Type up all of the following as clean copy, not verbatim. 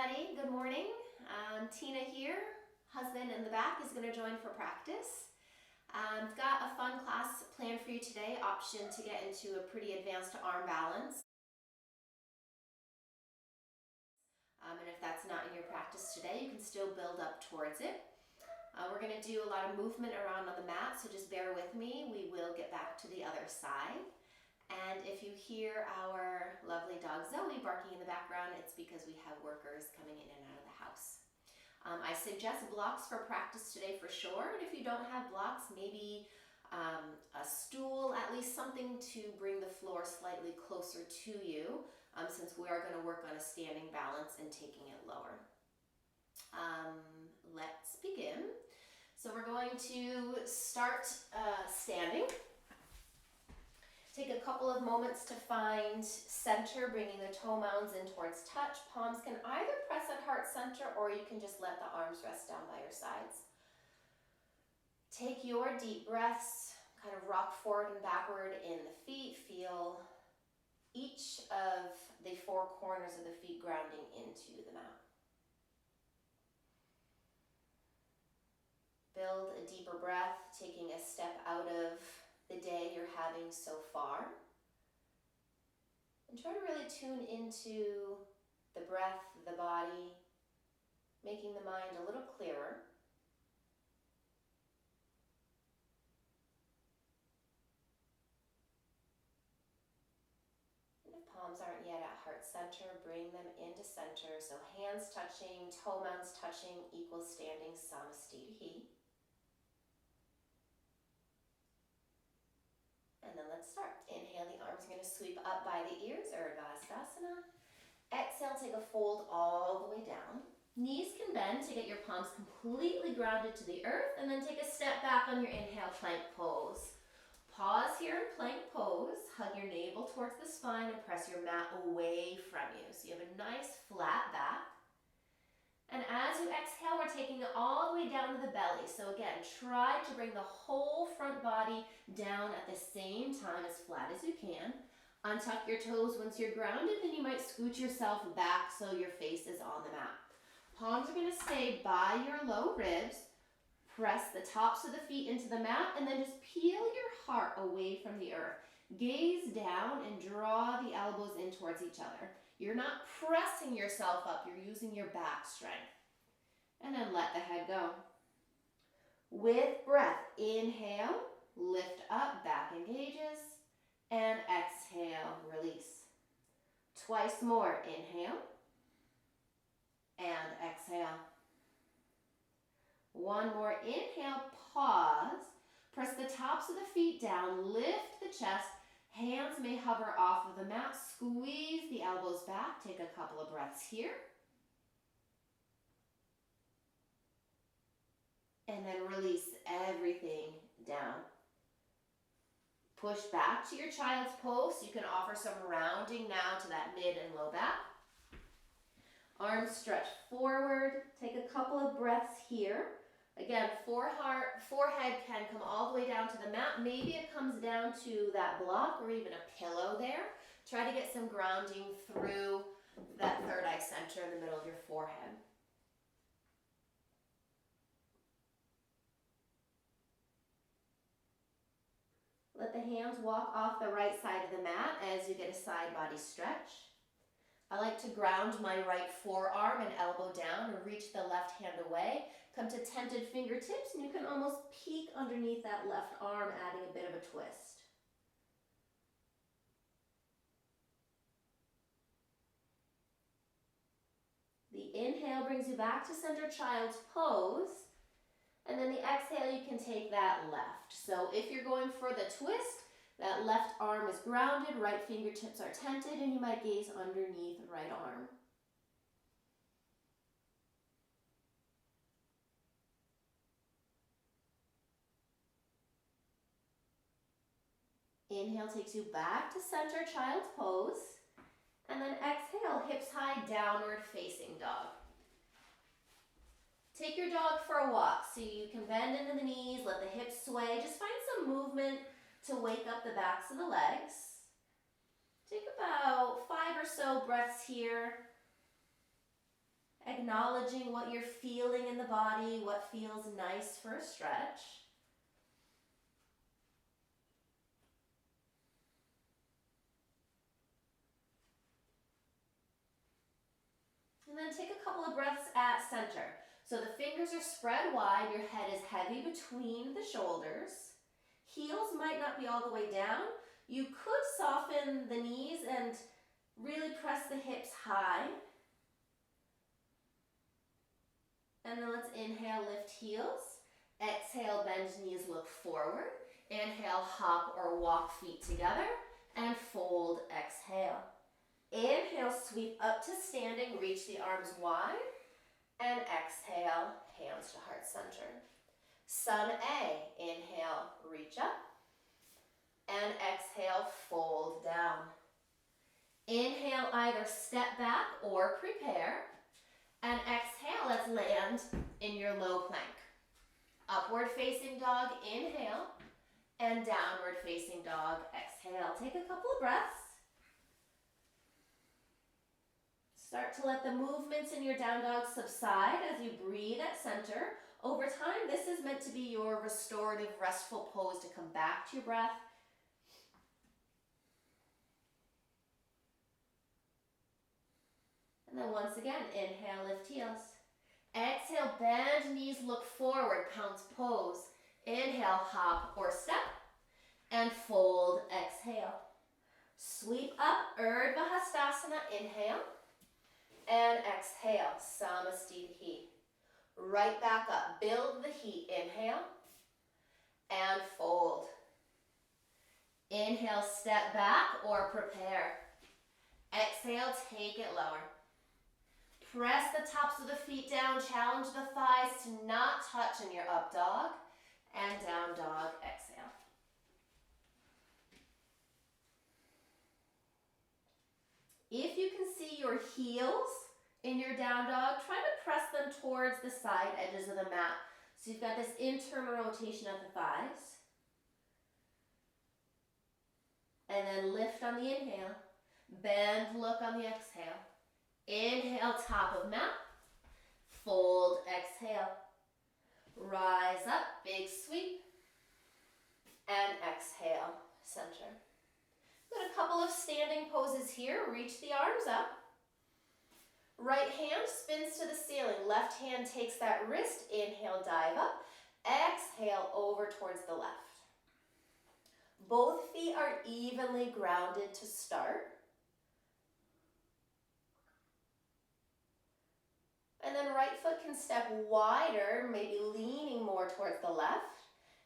everybody. Good morning. Tina here. Husband in the back is going to join for practice. I've got a fun class planned for you today, option to get into a pretty advanced arm balance. And if that's not in your practice today, you can still build up towards it. We're going to do a lot of movement around on the mat, so just bear with me. We will get back to the other side. And if you hear our lovely dog Zoe barking in the background, it's because we have workers coming in and out of the house. I suggest blocks for practice today for sure, and if you don't have blocks, maybe a stool, at least something to bring the floor slightly closer to you, since we are going to work on a standing balance and taking it lower. Let's begin. So we're going to start standing. Take a couple of moments to find center, bringing the toe mounds in towards touch. Palms can either press at heart center or you can just let the arms rest down by your sides. Take your deep breaths, kind of rock forward and backward in the feet. Feel each of the four corners of the feet grounding into the mat. Build a deeper breath, taking a step out of the day you're having so far. And try to really tune into the breath, the body, making the mind a little clearer. And if palms aren't yet at heart center, bring them into center. So hands touching, toe mounds touching, equal standing, samasthiti. And then let's start. Inhale, the arms are going to sweep up by the ears, urdhva. Exhale, take a fold all the way down. Knees can bend to get your palms completely grounded to the earth, and then take a step back on your inhale, plank pose. Pause here in plank pose. Hug your navel towards the spine and press your mat away from you. So you have a nice flat back. And as you exhale, we're taking it all the way down to the belly. So again, try to bring the whole front body down at the same time, as flat as you can. Untuck your toes once you're grounded, then you might scoot yourself back so your face is on the mat. Palms are going to stay by your low ribs. Press the tops of the feet into the mat, and then just peel your heart away from the earth. Gaze down and draw the elbows in towards each other. You're not pressing yourself up, you're using your back strength. And then let the head go. With breath, inhale, lift up, back engages, and exhale, release. Twice more, inhale, and exhale. One more, inhale, pause, press the tops of the feet down, lift the chest. Hands may hover off of the mat. Squeeze the elbows back. Take a couple of breaths here. And then release everything down. Push back to your child's pose. You can offer some rounding now to that mid and low back. Arms stretch forward. Take a couple of breaths here. Again, forehead can come all the way down to the mat. Maybe it comes down to that block or even a pillow there. Try to get some grounding through that third eye center in the middle of your forehead. Let the hands walk off the right side of the mat as you get a side body stretch. I like to ground my right forearm and elbow down or reach the left hand away. Come to tented fingertips, and you can almost peek underneath that left arm, adding a bit of a twist. The inhale brings you back to center child's pose, and then the exhale, you can take that left. So if you're going for the twist, that left arm is grounded, right fingertips are tented, and you might gaze underneath right arm. Inhale takes you back to center child's pose. And then exhale, hips high, downward facing dog. Take your dog for a walk. So you can bend into the knees, let the hips sway. Just find some movement to wake up the backs of the legs. Take about 5 or so breaths here. acknowledging what you're feeling in the body, what feels nice for a stretch. And then take a couple of breaths at center. So the fingers are spread wide, your head is heavy between the shoulders. Heels might not be all the way down. You could soften the knees and really press the hips high. And then let's inhale, lift heels. Exhale, bend knees, look forward. Inhale, hop or walk feet together. And fold, exhale. Inhale, sweep up to standing, reach the arms wide. And exhale, hands to heart center. Sun A, inhale, reach up. And exhale, fold down. Inhale, either step back or prepare. And exhale, let's land in your low plank. Upward facing dog, inhale. And downward facing dog, exhale. Take a couple of breaths. Start to let the movements in your down dog subside as you breathe at center. Over time, this is meant to be your restorative, restful pose to come back to your breath. And then once again, inhale, lift heels. Exhale, bend knees, look forward, pounce pose. Inhale, hop or step. And fold, exhale. Sweep up, Urdhva Hastasana, inhale. And exhale, Samasthiti. Right back up, build the heat, inhale. And fold. Inhale, step back or prepare. Exhale, take it lower. Press the tops of the feet down, challenge the thighs to not touch in your up dog. And down dog, exhale. If you can see your heels in your down dog, try to press them towards the side edges of the mat. So you've got this internal rotation of the thighs. And then lift on the inhale. Bend, look on the exhale. Inhale, top of mat. Fold, exhale. Rise up, big sweep. And exhale, center. Got a couple of standing poses here. Reach the arms up. Right hand spins to the ceiling. Left hand takes that wrist. Inhale, dive up. Exhale, over towards the left. Both feet are evenly grounded to start. And then right foot can step wider, maybe leaning more towards the left.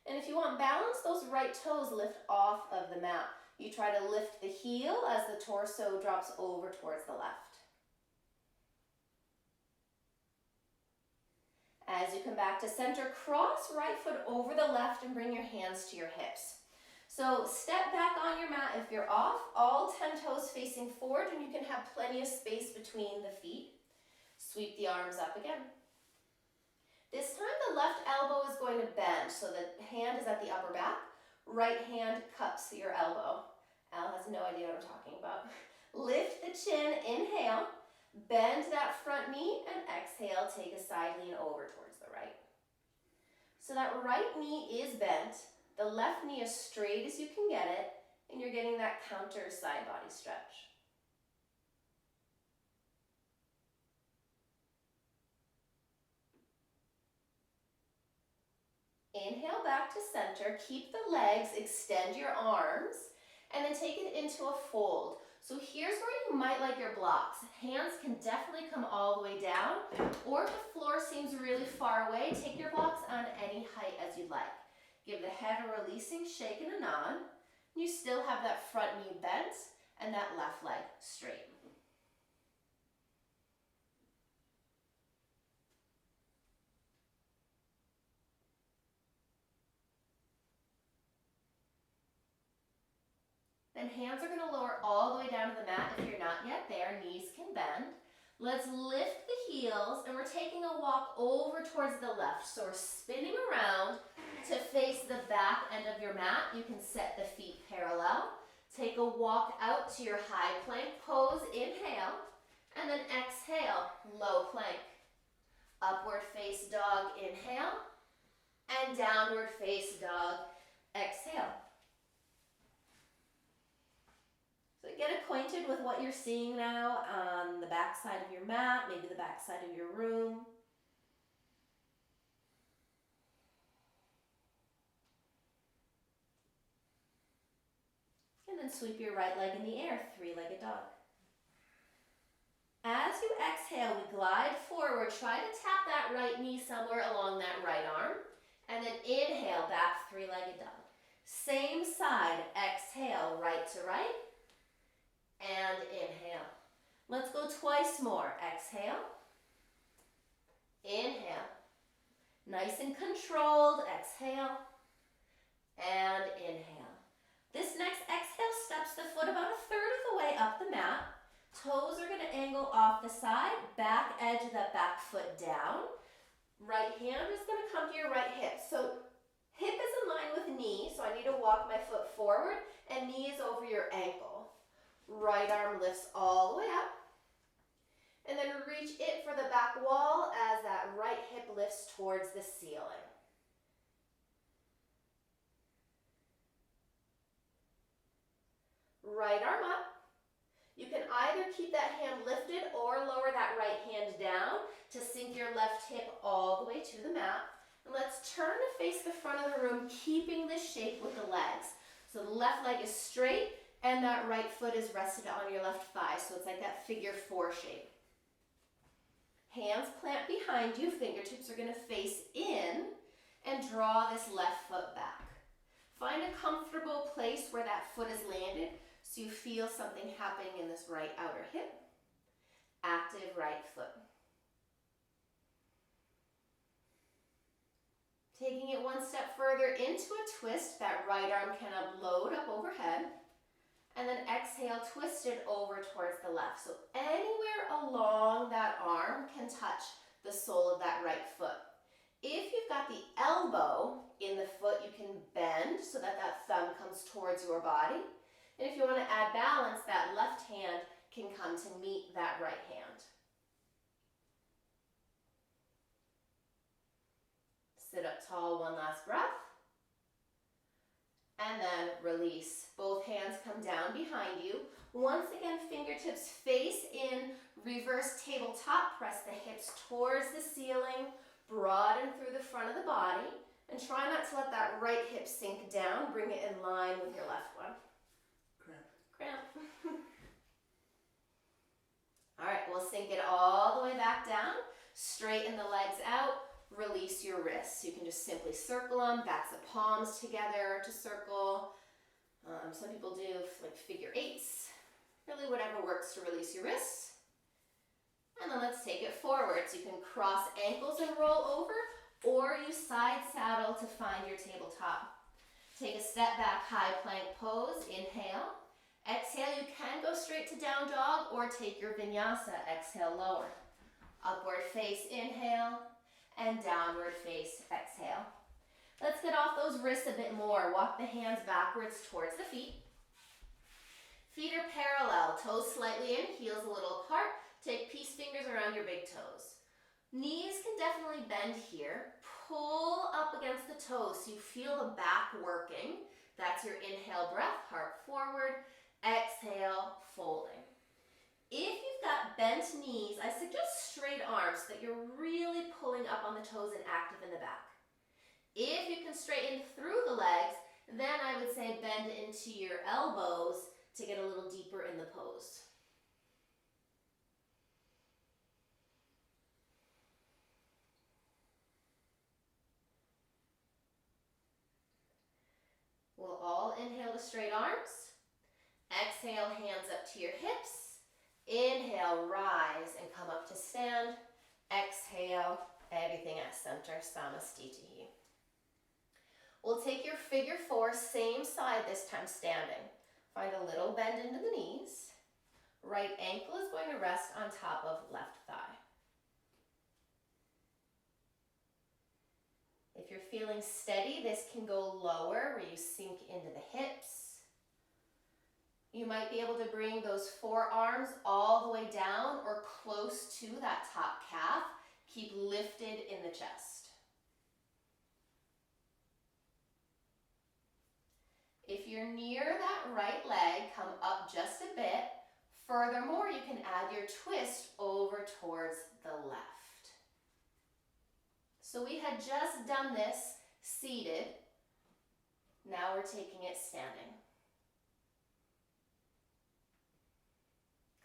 And if you want balance, those right toes lift off of the mat. You try to lift the heel as the torso drops over towards the left. As you come back to center, cross right foot over the left and bring your hands to your hips. So step back on your mat if you're off, all 10 toes facing forward, and you can have plenty of space between the feet. Sweep the arms up again. This time the left elbow is going to bend, so the hand is at the upper back. Right hand cups your elbow. Al has no idea what I'm talking about. Lift the chin, inhale. Bend that front knee and exhale, take a side lean over towards the right. So that right knee is bent, the left knee as straight as you can get it, and you're getting that counter side body stretch. Inhale back to center, keep the legs, extend your arms, and then take it into a fold. So here's where you might like your blocks. Hands can definitely come all the way down, or if the floor seems really far away, take your blocks on any height as you'd like. Give the head a releasing shake and a nod. You still have that front knee bent and that left leg straight. Then hands are going to lower all the way down to the mat. If you're not yet there, knees can bend. Let's lift the heels, and we're taking a walk over towards the left. So we're spinning around to face the back end of your mat. You can set the feet parallel. Take a walk out to your high plank pose. Inhale, and then exhale, low plank. Upward face dog, inhale, and downward face dog, exhale. So get acquainted with what you're seeing now on the back side of your mat, maybe the back side of your room. And then sweep your right leg in the air, three-legged dog. As you exhale, we glide forward. Try to tap that right knee somewhere along that right arm. And then inhale, back three-legged dog. Same side, exhale, right to right. And inhale. Let's go twice more. Exhale. Inhale. Nice and controlled. Exhale. And inhale. This next exhale steps the foot about a third of the way up the mat. Toes are going to angle off the side. Back edge of that back foot down. Right hand is going to come to your right hip. So hip is in line with knee, so I need to walk my foot forward, and knee is over your ankle. Right arm lifts all the way up. And then reach it for the back wall as that right hip lifts towards the ceiling. Right arm up. You can either keep that hand lifted or lower that right hand down to sink your left hip all the way to the mat. And let's turn to face the front of the room, keeping this shape with the legs. So the left leg is straight and that right foot is rested on your left thigh. So it's like that figure four shape. Hands plant behind you, fingertips are going to face in and draw this left foot back. Find a comfortable place where that foot is landed so you feel something happening in this right outer hip. Active right foot. Taking it one step further into a twist, that right arm can load up overhead. And then exhale, twist it over towards the left. So anywhere along that arm can touch the sole of that right foot. If you've got the elbow in the foot, you can bend so that that thumb comes towards your body. And if you want to add balance, that left hand can come to meet that right hand. Sit up tall, one last breath. And then release. Both hands come down behind you. Once again, fingertips face in, reverse tabletop. Press the hips towards the ceiling, broaden through the front of the body, and try not to let that right hip sink down. Bring it in line with your left one. Cramp. All right, we'll sink it all the way back down. Straighten the legs out. Release your wrists. You can just simply circle them, backs of palms together to circle. Some people do like figure eights. Really whatever works to release your wrists. And then let's take it forward. So you can cross ankles and roll over, or you side saddle to find your tabletop. Take a step back, high plank pose. Inhale. Exhale, you can go straight to down dog or take your vinyasa. Exhale, lower. Upward face, inhale. And downward face, exhale. Let's get off those wrists a bit more. Walk the hands backwards towards the feet. Feet are parallel, toes slightly in, heels a little apart. Take peace fingers around your big toes. Knees can definitely bend here. Pull up against the toes so you feel the back working. That's your inhale breath, heart forward. Exhale, folding. If you've got bent knees, I suggest straight arms so that you're really pulling up on the toes and active in the back. If you can straighten through the legs, then I would say bend into your elbows to get a little deeper in the pose. We'll all inhale to straight arms. Exhale, hands up to your hips. Inhale, rise and come up to stand. Exhale, everything at center, samastitihi. We'll take your figure four, same side this time standing. Find a little bend into the knees. Right ankle is going to rest on top of left thigh. If you're feeling steady, this can go lower where you sink into the hips. You might be able to bring those forearms all the way down or close to that top calf. Keep lifted in the chest. If you're near that right leg, come up just a bit. Furthermore, you can add your twist over towards the left. So we had just done this seated. Now we're taking it standing.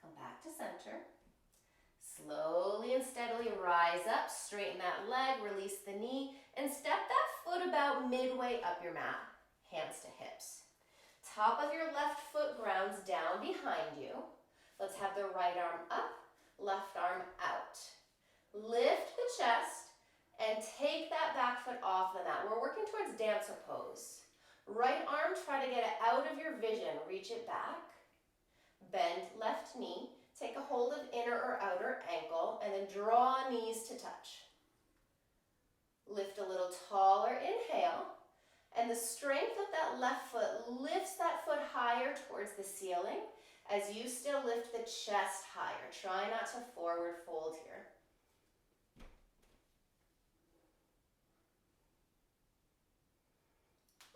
Come back to center. Slowly and steadily rise up, straighten that leg, release the knee, and step that foot about midway up your mat, hands to hips. Top of your left foot grounds down behind you. Let's have the right arm up, left arm out. Lift the chest and take that back foot off the mat. We're working towards dancer pose. Right arm, try to get it out of your vision, reach it back. Bend left knee. Take a hold of inner or outer ankle and then draw knees to touch. Lift a little taller, inhale, and the strength of that left foot lifts that foot higher towards the ceiling as you still lift the chest higher. Try not to forward fold here.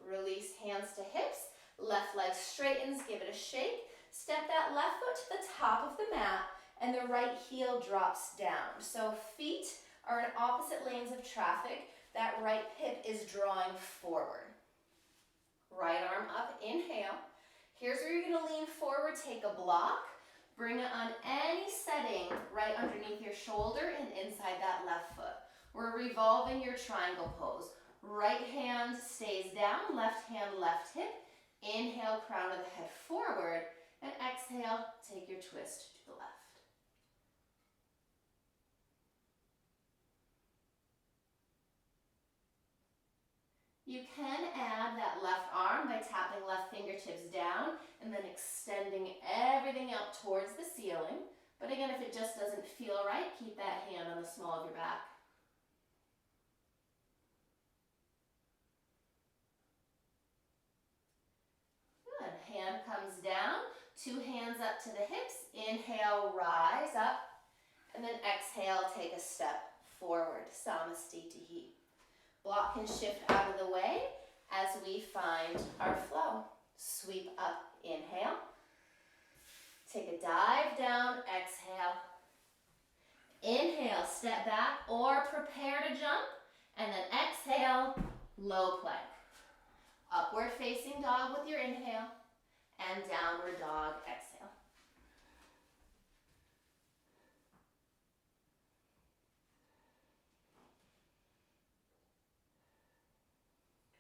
Release hands to hips, left leg straightens, give it a shake. Step that left foot to the top of the mat and the right heel drops down. So feet are in opposite lanes of traffic. That right hip is drawing forward. Right arm up, inhale. Here's where you're gonna lean forward, take a block. Bring it on any setting right underneath your shoulder and inside that left foot. We're revolving your triangle pose. Right hand stays down, left hand, left hip. Inhale, crown of the head forward. And exhale, take your twist to the left. You can add that left arm by tapping left fingertips down and then extending everything out towards the ceiling. But again, if it just doesn't feel right, keep that hand on the small of your back. Good. Hand comes down. Two hands up to the hips, inhale, rise up, and then exhale, take a step forward, Samastitihi. Block can shift out of the way as we find our flow. Sweep up, inhale. Take a dive down, exhale. Inhale, step back or prepare to jump, and then exhale, low plank. Upward facing dog with your inhale. And downward dog, exhale.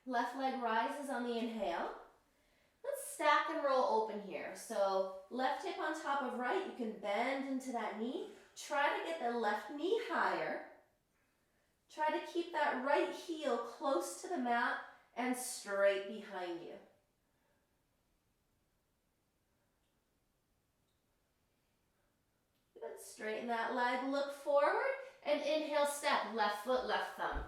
Left leg rises on the inhale. Let's stack and roll open here. So left hip on top of right, you can bend into that knee. Try to get the left knee higher. Try to keep that right heel close to the mat and straight behind you. Straighten that leg, look forward, and inhale, step, left foot, left thumb.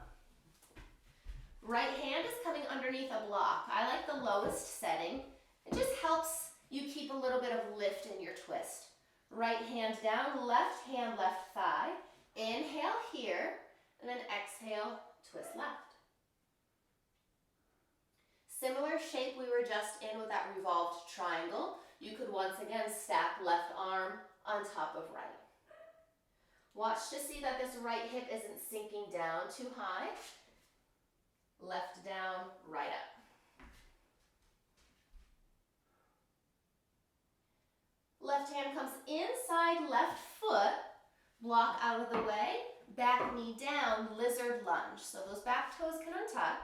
Right hand is coming underneath a block. I like the lowest setting. It just helps you keep a little bit of lift in your twist. Right hand down, left hand, left thigh. Inhale here, and then exhale, twist left. Similar shape we were just in with that revolved triangle. You could once again stack left arm on top of right. Watch to see that this right hip isn't sinking down too high. Left down, right up. Left hand comes inside left foot, block out of the way, back knee down, lizard lunge. So those back toes can untuck.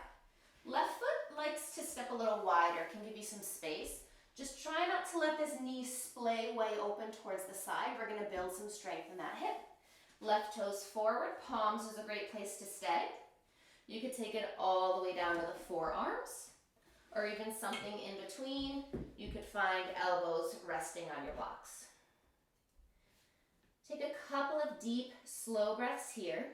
Left foot likes to step a little wider, can give you some space. Just try not to let this knee splay way open towards the side. We're gonna build some strength in that hip. Left toes forward, palms is a great place to stay. You could take it all the way down to the forearms, or even something in between. You could find elbows resting on your blocks. Take a couple of deep, slow breaths here.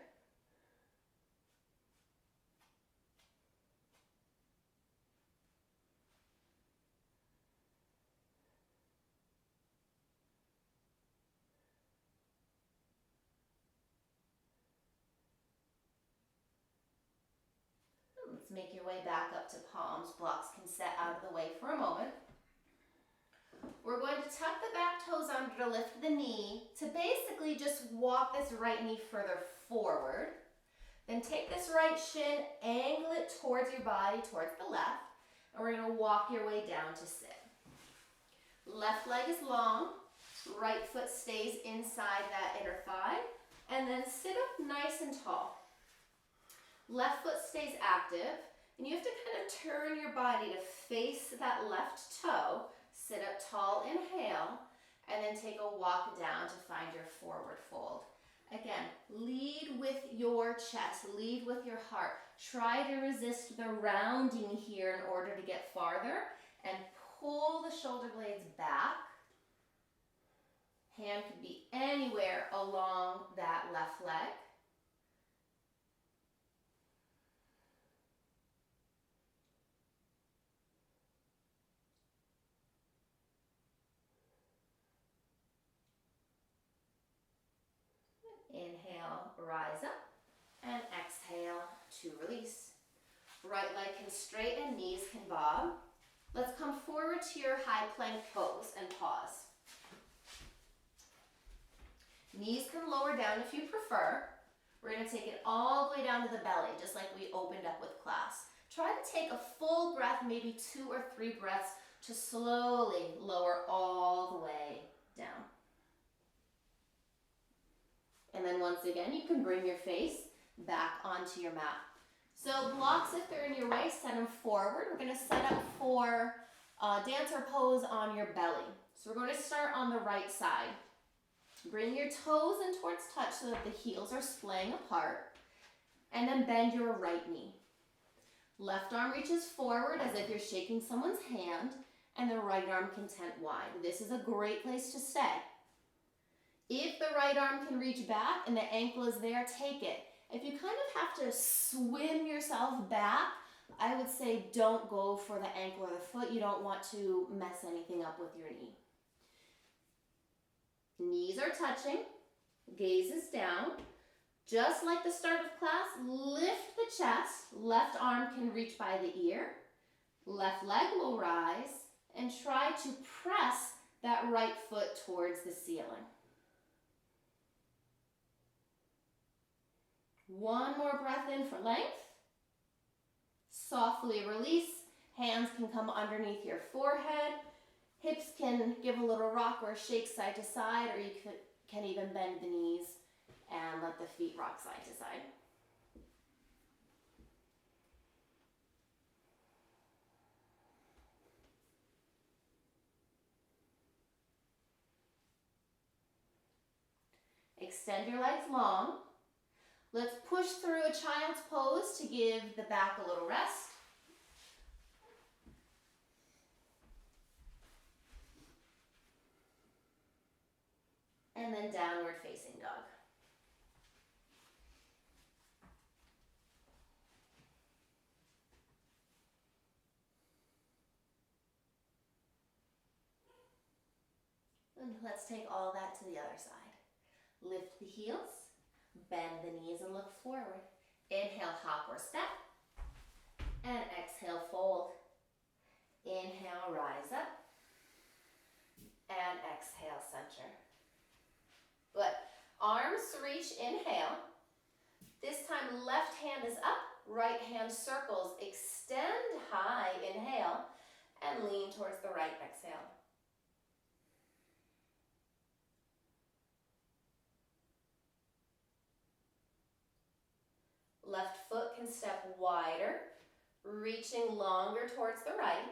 Let's make your way back up to palms. Blocks can set out of the way for a moment. We're going to tuck the back toes under to lift the knee to basically just walk this right knee further forward. Then take this right shin, angle it towards your body, towards the left, and we're going to walk your way down to sit. Left leg is long, right foot stays inside that inner thigh, and then sit up nice and tall. Left foot stays active, and you have to kind of turn your body to face that left toe. Sit up tall, inhale, and then take a walk down to find your forward fold. Again, lead with your chest, lead with your heart. Try to resist the rounding here in order to get farther, and pull the shoulder blades back. Hand could be anywhere along that left leg. Inhale, rise up, and exhale to release. Right leg can straighten, knees can bob. Let's come forward to your high plank pose and pause. Knees can lower down if you prefer. We're going to take it all the way down to the belly, just like we opened up with class. Try to take a full breath, maybe 2 or 3 breaths, to slowly lower all the way down. And then once again, you can bring your face back onto your mat. So blocks, if they're in your way, send them forward. We're going to set up for dancer pose on your belly. So we're going to start on the right side. Bring your toes in towards touch so that the heels are splaying apart. And then bend your right knee. Left arm reaches forward as if you're shaking someone's hand, and the right arm content wide. This is a great place to stay. If the right arm can reach back and the ankle is there, take it. If you kind of have to swim yourself back, I would say don't go for the ankle or the foot. You don't want to mess anything up with your knee. Knees are touching, gaze is down. Just like the start of class, lift the chest. Left arm can reach by the ear. Left leg will rise, and try to press that right foot towards the ceiling. One more breath in for length. Softly release. Hands can come underneath your forehead. Hips can give a little rock or shake side to side, or you can even bend the knees and let the feet rock side to side. Extend your legs long. Let's push through a child's pose to give the back a little rest. And then downward facing dog. And let's take all that to the other side. Lift the heels, bend the knees and look forward. Inhale, hop or step. And exhale, fold. Inhale, rise up. And exhale, center. Good. Arms reach, inhale. This time left hand is up, right hand circles. Extend high, inhale, and lean towards the right, exhale. Left foot can step wider, reaching longer towards the right.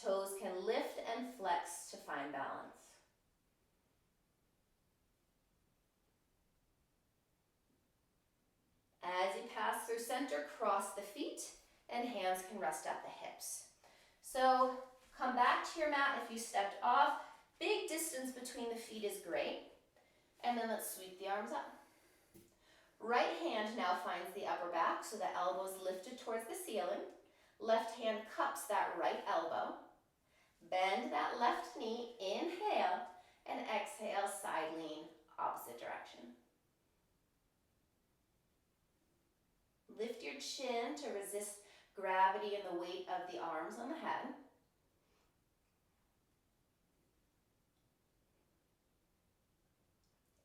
Toes can lift and flex to find balance. As you pass through center, cross the feet and hands can rest at the hips. So come back to your mat if you stepped off. Big distance between the feet is great. And then let's sweep the arms up. Right hand now finds the upper back, so the elbow is lifted towards the ceiling. Left hand cups that right elbow. Bend that left knee, inhale, and exhale, side lean, opposite direction. Lift your chin to resist gravity and the weight of the arms on the head.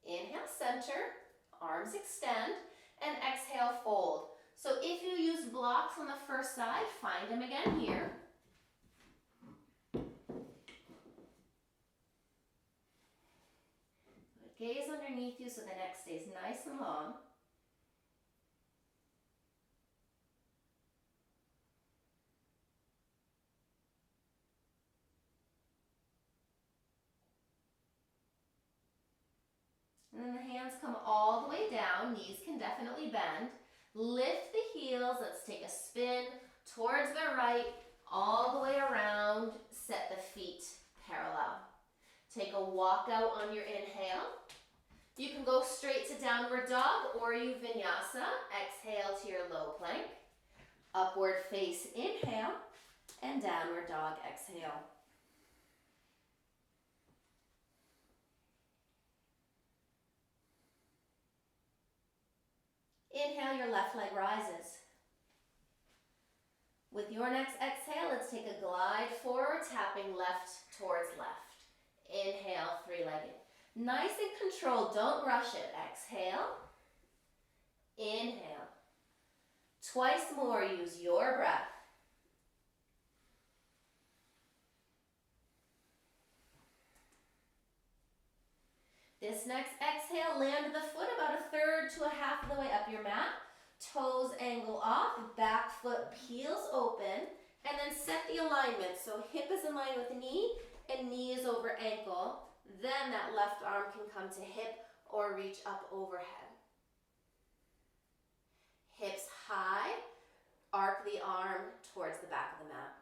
Inhale, center, arms extend, and exhale, fold. So if you use blocks on the first side, find them again here. Gaze underneath you so the neck stays nice and long. And then the hands come all the way down, knees can definitely bend. Lift the heels, let's take a spin towards the right, all the way around, set the feet parallel. Take a walk out on your inhale. You can go straight to downward dog or you vinyasa. Exhale to your low plank. Upward face, inhale, and downward dog, exhale. Inhale, your left leg rises. With your next exhale, let's take a glide forward, tapping left towards left. Inhale, three-legged. Nice and controlled, don't rush it. Exhale. Inhale. Twice more, use your breath. This next exhale, land the foot about a third to a half of the way up your mat. Toes angle off, back foot peels open, and then set the alignment. So hip is in line with knee, and knee is over ankle. Then that left arm can come to hip or reach up overhead. Hips high, arc the arm towards the back of the mat.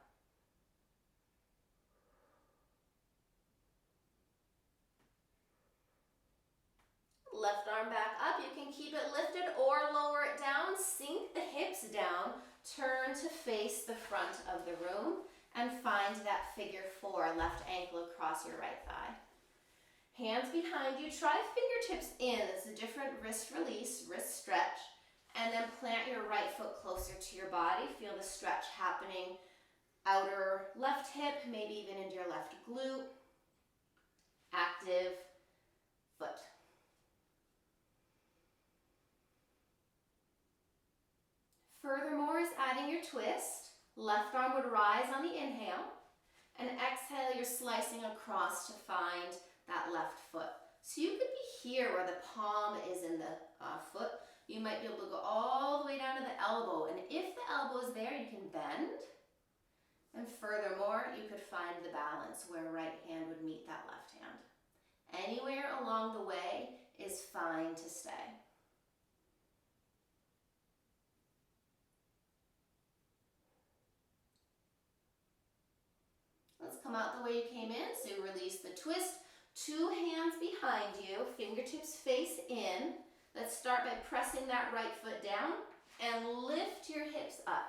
Left arm back up, you can keep it lifted or lower it down, sink the hips down, turn to face the front of the room, and find that figure four, left ankle across your right thigh. Hands behind you, try fingertips in, it's a different wrist release, wrist stretch, and then plant your right foot closer to your body, feel the stretch happening, outer left hip, maybe even into your left glute, active foot. Furthermore is adding your twist. Left arm would rise on the inhale, and exhale, you're slicing across to find that left foot. So you could be here where the palm is in the foot. You might be able to go all the way down to the elbow, and if the elbow is there, you can bend. And furthermore, you could find the balance where right hand would meet that left hand. Anywhere along the way is fine to stay. Let's come out the way you came in, so you release the twist. Two hands behind you, fingertips face in. Let's start by pressing that right foot down and lift your hips up.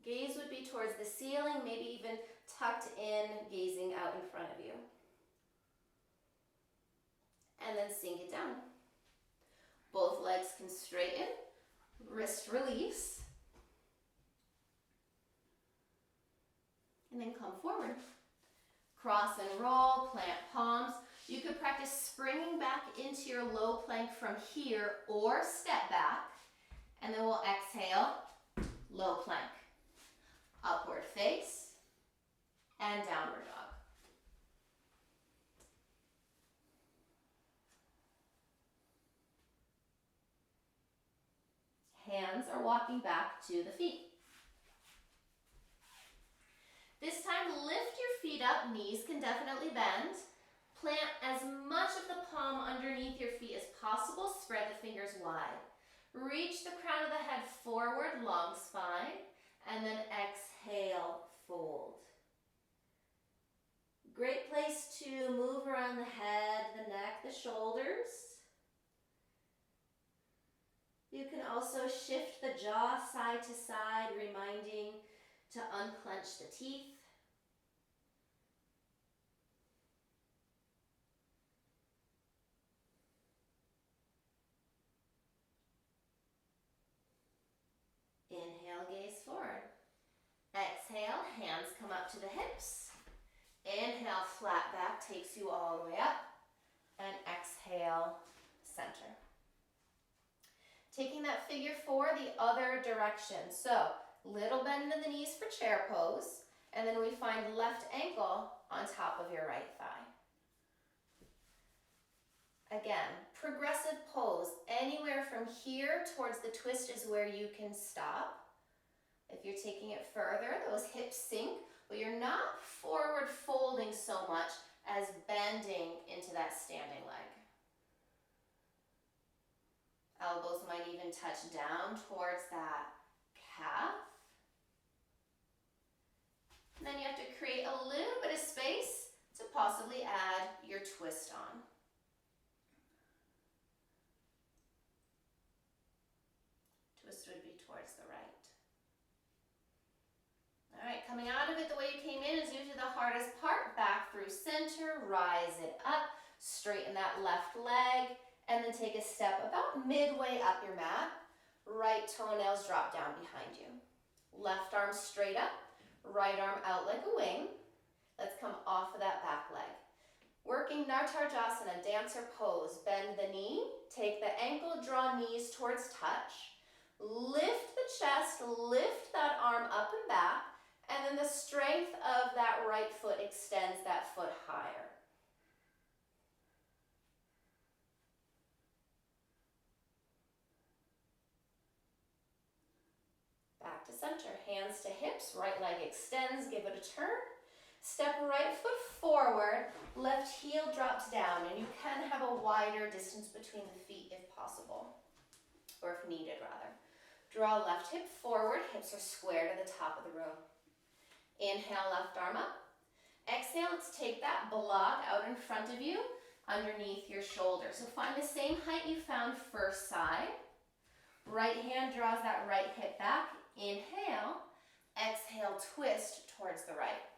Gaze would be towards the ceiling, maybe even tucked in, gazing out in front of you. And then sink it down. Both legs can straighten, wrist release. And then come forward. Cross and roll, plant palms. You could practice springing back into your low plank from here or step back. And then we'll exhale, low plank. Upward face and downward dog. Hands are walking back to the feet. This time, lift your feet up, knees can definitely bend. Plant as much of the palm underneath your feet as possible, spread the fingers wide. Reach the crown of the head forward, long spine, and then exhale, fold. Great place to move around the head, the neck, the shoulders. You can also shift the jaw side to side, reminding to unclench the teeth. hands come up to the hips. Inhale, flat back, takes you all the way up. And exhale, center. Taking that figure four the other direction. So, little bend in the knees for chair pose. And then we find left ankle on top of your right thigh. Again, progressive pose. Anywhere from here towards the twist is where you can stop. If you're taking it further, those hips sink, but you're not forward folding so much as bending into that standing leg. Elbows might even touch down towards that calf. And then you have to create a little bit of space to possibly add your twist on. Twist would be towards the right. All right, coming out of it the way you came in is usually the hardest part. Back through center, rise it up, straighten that left leg, and then take a step about midway up your mat. Right toenails drop down behind you. Left arm straight up, right arm out like a wing. Let's come off of that back leg. Working Nartarjasana, dancer pose. Bend the knee, take the ankle, draw knees towards touch. Lift the chest, lift that arm up and back. And then the strength of that right foot extends that foot higher. Back to center, hands to hips, right leg extends, give it a turn. Step right foot forward, left heel drops down, and you can have a wider distance between the feet if possible, or if needed rather. Draw left hip forward, hips are square to the top of the room. Inhale, left arm up. Exhale, let's take that block out in front of you, underneath your shoulder. So find the same height you found first side. Right hand draws that right hip back. Inhale. Exhale, twist towards the right.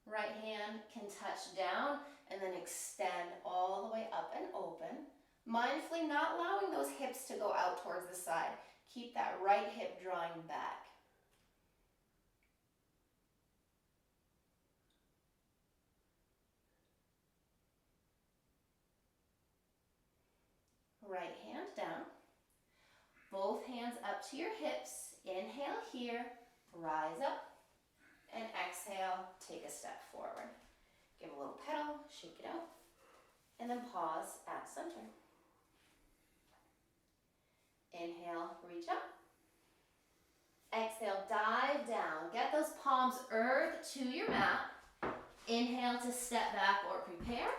Right hand can touch down and then extend all the way up and open. Mindfully not allowing those hips to go out towards the side. Keep that right hip drawing back. Right hand down. Both hands up to your hips. Inhale here, rise up, and exhale, take a step forward. Give a little pedal, shake it out, and then pause at center. Inhale, reach up. Exhale, dive down. Get those palms earth to your mat. Inhale to step back or prepare.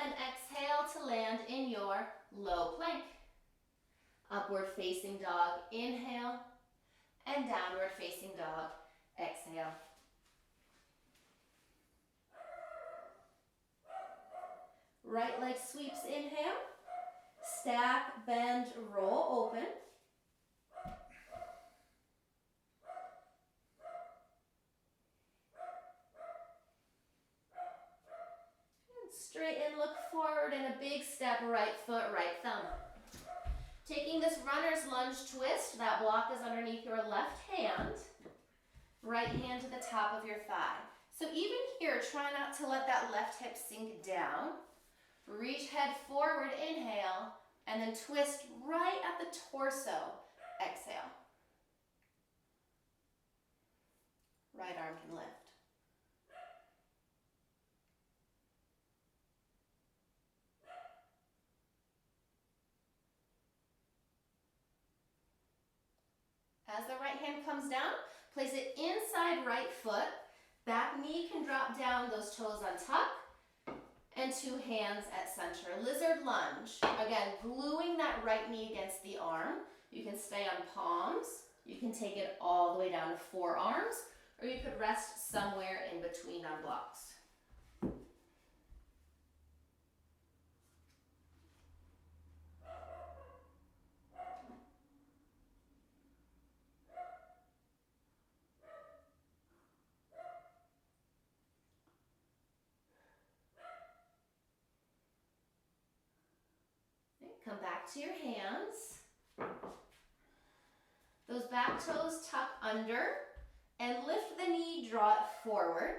And exhale to land in your low plank. Upward facing dog, inhale. And downward facing dog, exhale. Right leg sweeps, inhale. Stack, bend, roll, open. And straighten, look forward, and a big step, right foot, right thumb. Taking this runner's lunge twist, that block is underneath your left hand. Right hand to the top of your thigh. So even here, try not to let that left hip sink down. Reach head forward, inhale, and then twist right at the torso, exhale. Right arm can lift. As the right hand comes down, place it inside right foot. Back knee can drop down, those toes on tuck. And two hands at center. Lizard lunge. Again, gluing that right knee against the arm. You can stay on palms. You can take it all the way down to forearms. Or you could rest somewhere in between on blocks. Come back to your hands. Those back toes tuck under and lift the knee, draw it forward.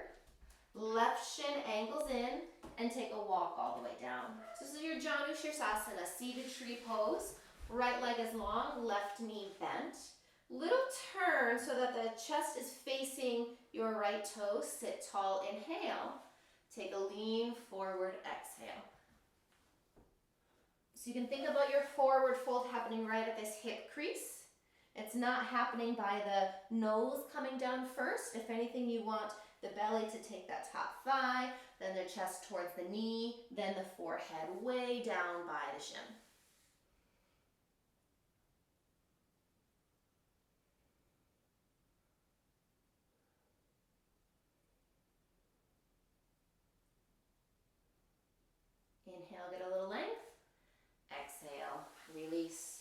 Left shin angles in and take a walk all the way down. So this is your Janu Shirsasana, seated tree pose. Right leg is long, left knee bent. Little turn so that the chest is facing your right toe. Sit tall, inhale. Take a lean forward, exhale. So you can think about your forward fold happening right at this hip crease. It's not happening by the nose coming down first. If anything, you want the belly to take that top thigh, then the chest towards the knee, then the forehead way down by the shin. Inhale, get a little length. Exhale, release.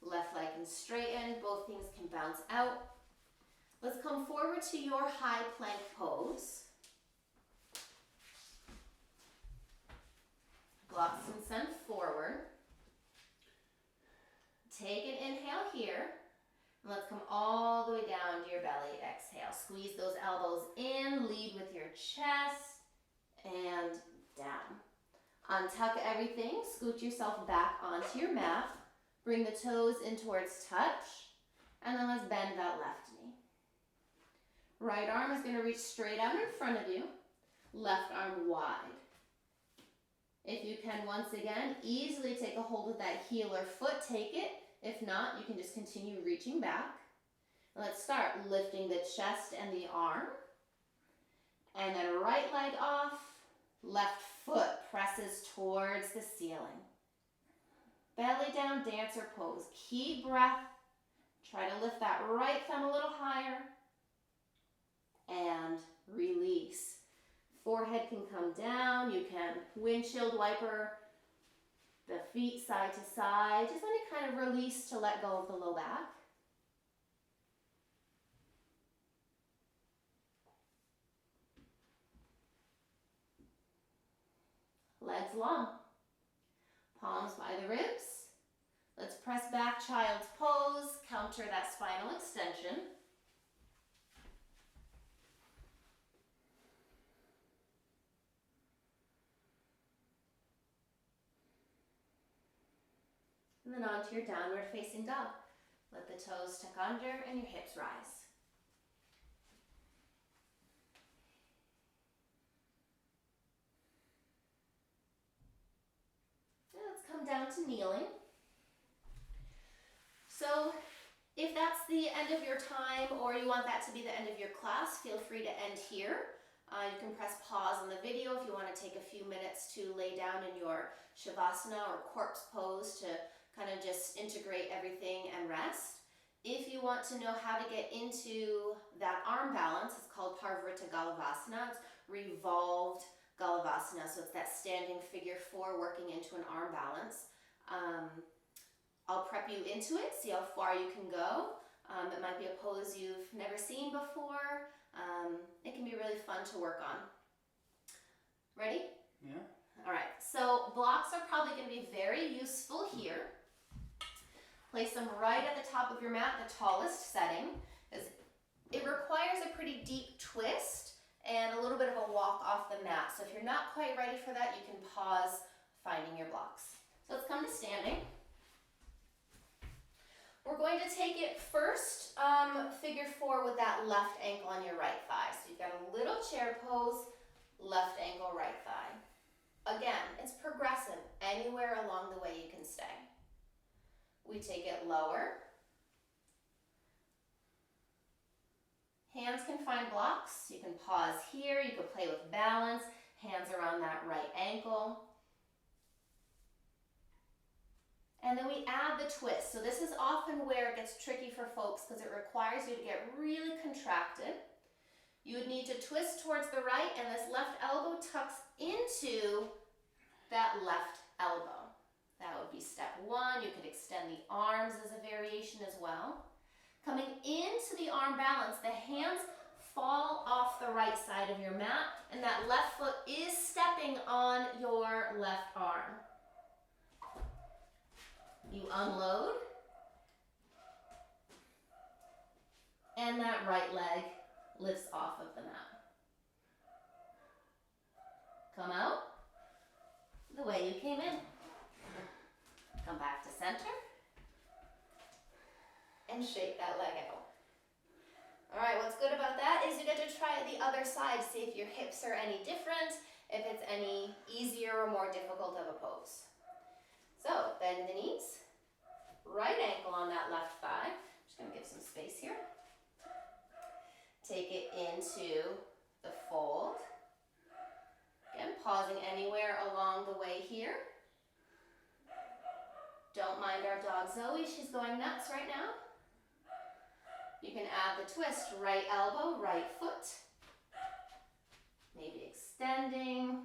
Left leg can straighten, both things can bounce out. Let's come forward to your high plank pose. Blocks and send forward. Take an inhale here. And let's come all the way down to your belly. Exhale. Squeeze those elbows in. Lead with your chest. And down. Untuck everything. Scoot yourself back onto your mat. Bring the toes in towards touch. And then let's bend that left knee. Right arm is going to reach straight out in front of you. Left arm wide. If you can, once again, easily take a hold of that heel or foot. Take it. If not, you can just continue reaching back. Let's start lifting the chest and the arm. And then right leg off. Left foot presses towards the ceiling. Belly down, dancer pose. Keep breath. Try to lift that right thumb a little higher. And release. Forehead can come down. You can windshield wiper the feet side to side. Just any kind of release to let go of the low back. Legs long. Palms by the ribs. Let's press back, child's pose. Counter that spinal extension. And then onto your downward facing dog. Let the toes tuck under and your hips rise. And let's come down to kneeling. So if that's the end of your time or you want that to be the end of your class, feel free to end here. You can press pause on the video if you want to take a few minutes to lay down in your Shavasana or corpse pose to kind of just integrate everything and rest. If you want to know how to get into that arm balance, it's called parivrtta galavasana. It's revolved galavasana, so it's that standing figure four working into an arm balance. I'll prep you into it, see how far you can go. It might be a pose you've never seen before. It can be really fun to work on. Ready? Yeah. All right, so blocks are probably going to be very useful here. Place them right at the top of your mat, the tallest setting. It requires a pretty deep twist and a little bit of a walk off the mat. So if you're not quite ready for that, you can pause finding your blocks. So let's come to standing. We're going to take it first, figure four with that left ankle on your right thigh. So you've got a little chair pose, left ankle, right thigh. Again, it's progressive. Anywhere along the way you can stay. We take it lower. Hands can find blocks. You can pause here. You can play with balance. Hands around that right ankle. And then we add the twist. So this is often where it gets tricky for folks because it requires you to get really contracted. You would need to twist towards the right and this left elbow tucks into that left elbow. That would be step one. You could extend the arms as a variation as well. Coming into the arm balance, the hands fall off the right side of your mat and that left foot is stepping on your left arm. You unload. and that right leg lifts off of the mat. Come out the way you came in. Come back to center and shake that leg out. All right, what's good about that is you get to try the other side, see if your hips are any different, if it's any easier or more difficult of a pose. So bend the knees, right ankle on that left thigh. Just gonna give some space here. Take it into the fold. Again, pausing anywhere along the way here. Don't mind our dog Zoe, she's going nuts right now. You can add the twist, right elbow, right foot. Maybe extending.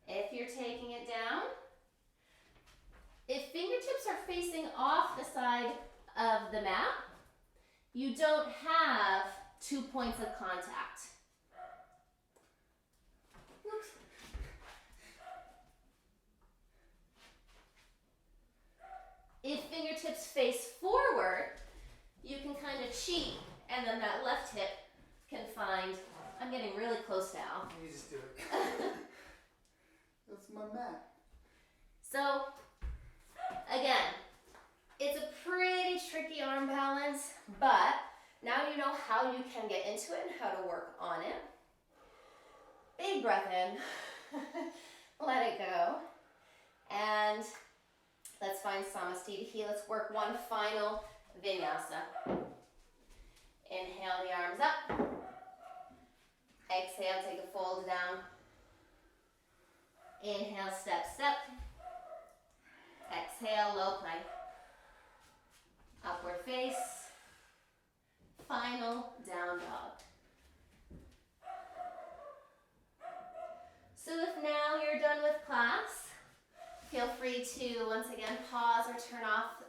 If you're taking it down, if fingertips are facing off the side of the mat, you don't have 2 points of contact. Oops. If fingertips face forward, you can kind of cheat, and then that left hip can find, I'm getting really close now. You just do it. That's my mat. So, again, it's a pretty tricky arm balance, but now you know how you can get into it and how to work on it. Big breath in, let it go, and let's find Samastitihi. Let's work one final vinyasa. Inhale the arms up. Exhale, take a fold down. Inhale, step, step. Exhale, low plank. Upward face. Final down dog. So if now you're done with class, feel free to once again pause or turn off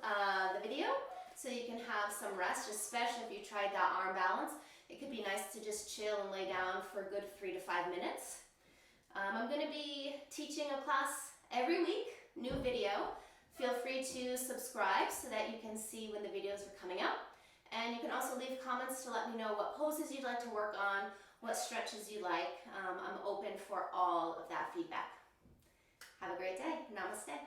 the video so you can have some rest, especially if you tried that arm balance. It could be nice to just chill and lay down for a good 3 to 5 minutes. I'm going to be teaching a class every week, new video. Feel free to subscribe so that you can see when the videos are coming out. And you can also leave comments to let me know what poses you'd like to work on, what stretches you like. I'm open for all of that feedback. Have a great day. Namaste.